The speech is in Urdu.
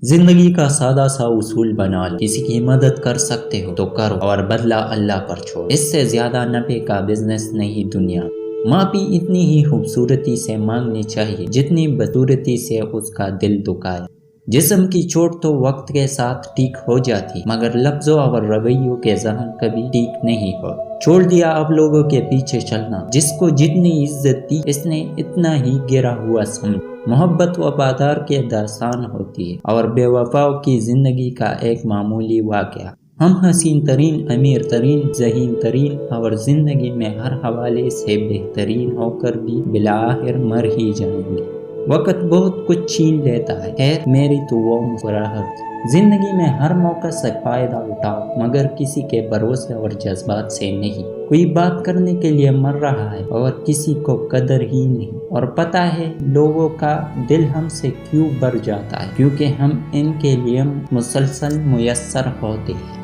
زندگی کا سادہ سا اصول بنا لو، کسی کی مدد کر سکتے ہو تو کرو اور بدلہ اللہ پر چھوڑو۔ اس سے زیادہ نفع کا بزنس نہیں دنیا۔ معافی اتنی ہی خوبصورتی سے مانگنی چاہیے جتنی بدصورتی سے اس کا دل دکھائے۔ جسم کی چوٹ تو وقت کے ساتھ ٹھیک ہو جاتی، مگر لفظوں اور رویوں کے زخم کبھی ٹھیک نہیں ہو۔ چھوڑ دیا اب لوگوں کے پیچھے چلنا، جس کو جتنی عزت دی اس نے اتنا ہی گرا ہوا سمجھا۔ محبت وفادار کے داستان ہوتی ہے اور بے وفاؤں کی زندگی کا ایک معمولی واقعہ۔ ہم حسین ترین، امیر ترین، ذہین ترین اور زندگی میں ہر حوالے سے بہترین ہو کر بھی بالآخر مر ہی جائیں گے۔ وقت بہت کچھ چھین لیتا ہے، خیر میری تو وہ مسکراہٹ۔ زندگی میں ہر موقع سے فائدہ اٹھاؤ، مگر کسی کے بھروسے اور جذبات سے نہیں۔ کوئی بات کرنے کے لیے مر رہا ہے اور کسی کو قدر ہی نہیں، اور پتہ ہے لوگوں کا دل ہم سے کیوں بھر جاتا ہے، کیونکہ ہم ان کے لیے مسلسل میسر ہوتے ہیں۔